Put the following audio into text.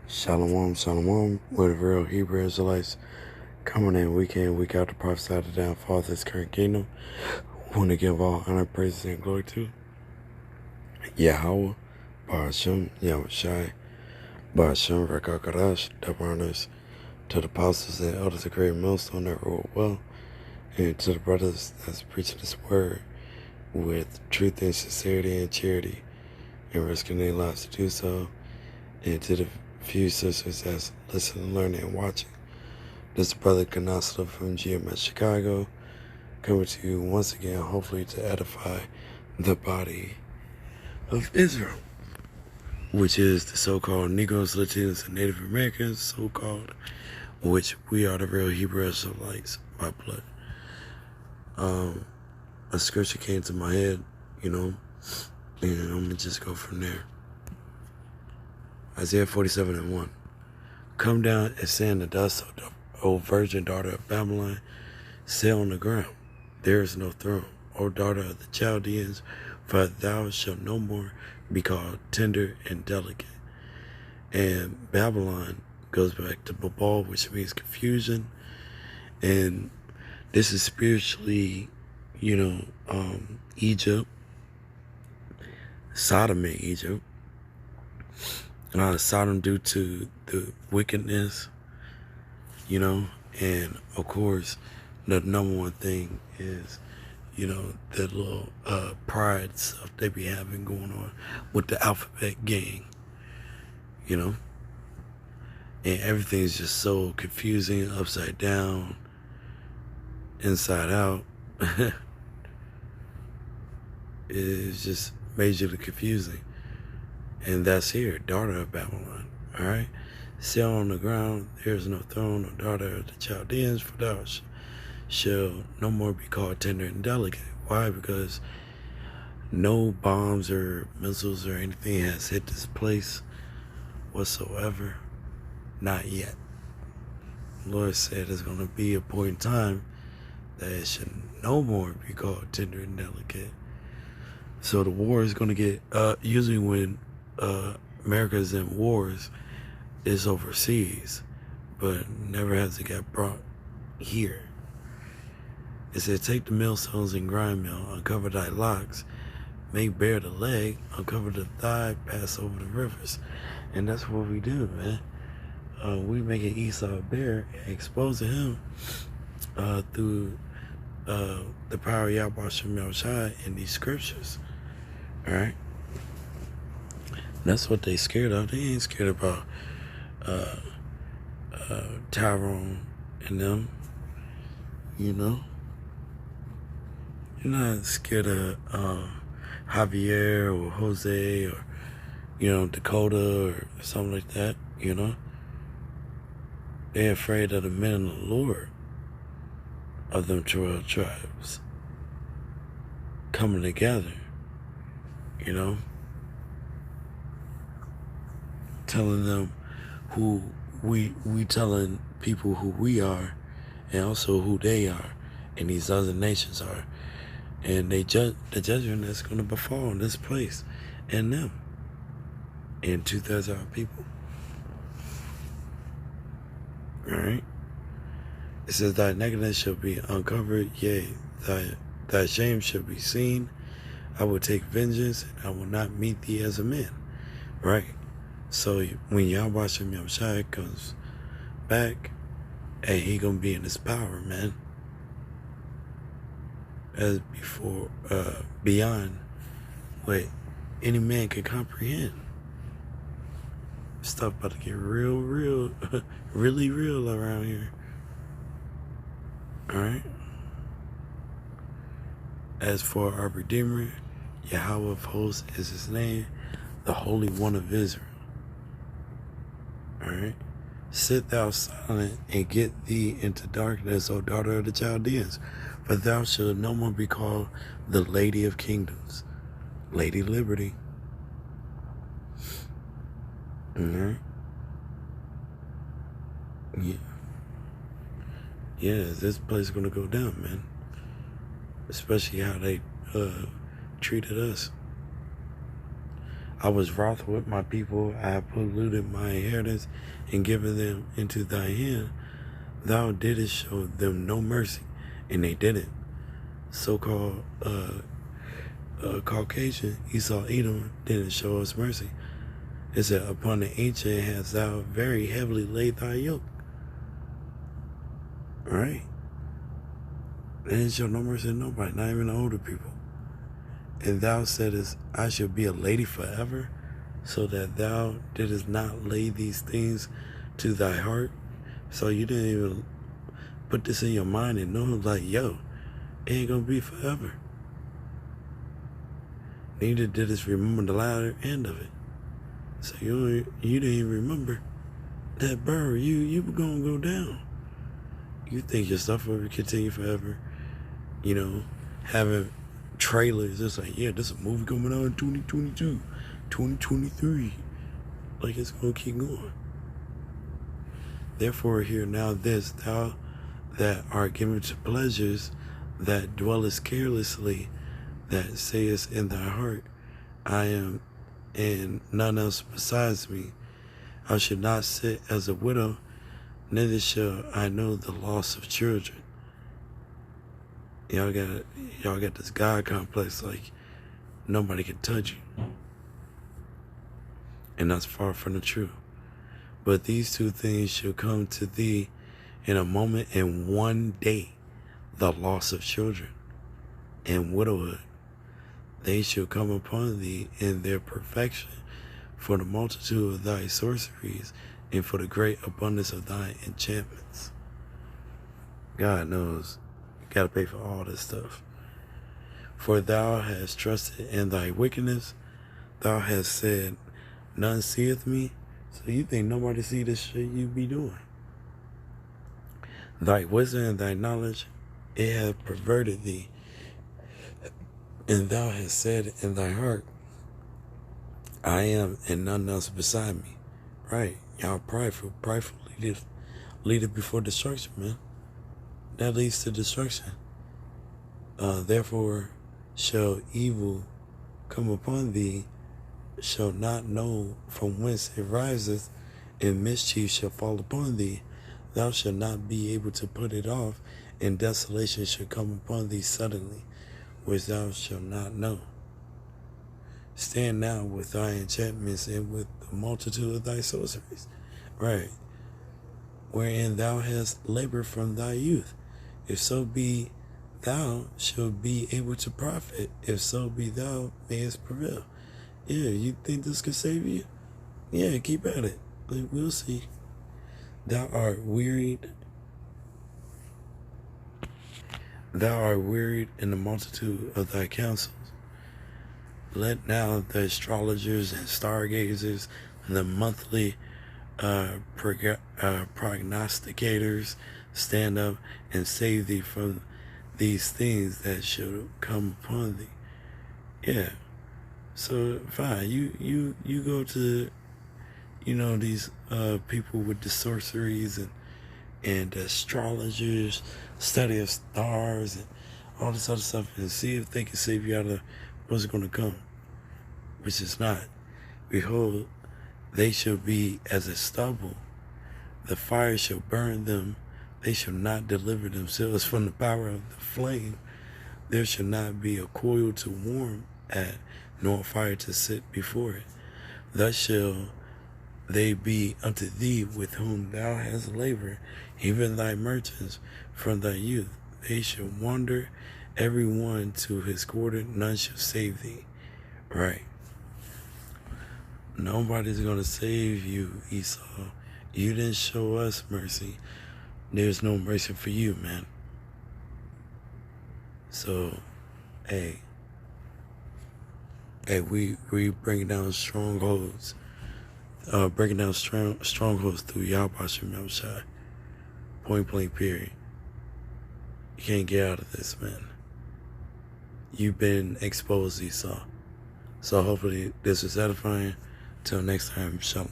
Shalom, shalom, we're the real Hebrew Israelites coming in week out to prophesy the downfall of this current kingdom. We want to give all honor, praises, and glory to Yahweh, Ba'ashem, Yahushai, Ba'ashem, Rakakarash, double honors to the apostles and elders of great millstone that rule well, and to the brothers that's preaching this word with truth and sincerity and charity, and risking their lives to do so, and to the few sisters that's listening, learning, and watching. This is Brother Canasta from GMS Chicago, coming to you once again, hopefully to edify the body of Israel, which is the so-called Negroes, Latinos, and Native Americans, so-called, which we are the real Hebrew Israelites by blood. A scripture came to my head, and I'm going to just go from there. Isaiah 47:1. Come down and sit in the dust, O virgin daughter of Babylon, sit on the ground. There is no throne, O daughter of the Chaldeans, for thou shalt no more be called tender and delicate. And Babylon goes back to Babal, which means confusion. And this is spiritually, Egypt, Sodom in Egypt. Sodom due to the wickedness, and of course, the number one thing is, the little pride stuff they be having going on with the alphabet gang, and everything's just so confusing, upside down, inside out. It's just majorly confusing. And that's here, daughter of Babylon, all right? Sit on the ground, there is no throne, no daughter of the Chaldeans, for thou shall no more be called tender and delicate. Why? Because no bombs or missiles or anything has hit this place whatsoever. Not yet. The Lord said there's going to be a point in time that it should no more be called tender and delicate. So the war is going to get, usually when America's in wars, is overseas, but never has it got brought here. It said, take the millstones and grind mill, uncover thy locks, make bare the leg, uncover the thigh, pass over the rivers. And that's what we do, man. We make an Esau bare, exposing him through the power of Yahweh Shem Shai in these scriptures. All right? That's what they scared of. They ain't scared about Tyrone and them, You're not scared of Javier or Jose or, Dakota or something like that, They're afraid of the men of the Lord of them 12 tribes coming together, telling them who we telling people who we are and also who they are and these other nations are, and the judgment that's going to befall in this place and them and 2/3 of our people. All right. It says, thy nakedness shall be uncovered, yea, thy shame shall be seen. I will take vengeance, and I will not meet thee as a man. Right? So when Yahweh Shem Yahushai comes back, and he gonna be in his power, man. As before, beyond what any man can comprehend. Stuff about to get real, really real around here. Alright? As for our Redeemer, Yahweh of hosts is his name, the Holy One of Israel. Alright? Sit thou silent and get thee into darkness, O daughter of the Chaldeans, for thou shalt no more be called the Lady of Kingdoms, Lady Liberty. Alright? Yeah, this place is gonna go down, man. Especially how they treated us. I was wroth with my people. I have polluted my inheritance and given them into thy hand. Thou didst show them no mercy, and they didn't. So-called Caucasian Esau Edom didn't show us mercy. It said, upon the ancient hast thou very heavily laid thy yoke. Right? They didn't show no mercy to nobody, not even the older people. And thou saidest, I shall be a lady forever, so that thou didst not lay these things to thy heart. So you didn't even put this in your mind and know, like, yo, it ain't gonna be forever. Neither didst remember the latter end of it. So you didn't even remember that, bro, you were gonna go down. You think your stuff will continue forever, you know, having trailers. It's like, yeah, there's a movie coming out in 2022, 2023. Like, it's going to keep going. Therefore, hear now this, thou that art given to pleasures, that dwellest carelessly, that sayest in thy heart, I am, and none else besides me. I should not sit as a widow, neither shall I know the loss of children. Y'all got this God complex, like nobody can touch you. And that's far from the truth. But these two things shall come to thee in a moment, in one day, the loss of children and widowhood. They shall come upon thee in their perfection, for the multitude of thy sorceries, and for the great abundance of thy enchantments. God knows you gotta pay for all this stuff. For thou hast trusted in thy wickedness, thou hast said, none seeth me. So you think nobody see this shit you be doing. Thy wisdom and thy knowledge, it hath perverted thee. And thou hast said in thy heart, I am, and none else beside me. Right. Y'all prideful leadeth before destruction, man. That leads to destruction. Therefore shall evil come upon thee, shall not know from whence it riseth, and mischief shall fall upon thee. Thou shalt not be able to put it off, and desolation shall come upon thee suddenly, which thou shalt not know. Stand now with thy enchantments and with the multitude of thy sorceries, right, wherein thou hast labored from thy youth. If so be thou shalt be able to profit, if so be thou mayest prevail. Yeah, you think this could save you? Yeah, keep at it. We'll see. Thou art wearied. Thou art wearied in the multitude of thy counsels. Let now the astrologers and stargazers and the monthly prognosticators stand up and save thee from these things that shall come upon thee. Yeah. So fine, you go to, these people with the sorceries and astrologers, study of stars and all this other stuff, and see if they can save you out of what's going to come, which is not. Behold, they shall be as a stubble. The fire shall burn them. They shall not deliver themselves from the power of the flame. There shall not be a coil to warm at, nor a fire to sit before it. Thus shall they be unto thee with whom thou hast labored, even thy merchants from thy youth. They shall wander every one to his quarter, none shall save thee. Right. Nobody's going to save you, Esau. You didn't show us mercy. There's no mercy for you, man. So, hey, we bringing down strongholds. Breaking down strongholds through Yahweh Shem Shai. Point blank, period. You can't get out of this, man. You've been exposed, Esau. So hopefully this is edifying. Till next time, shalom.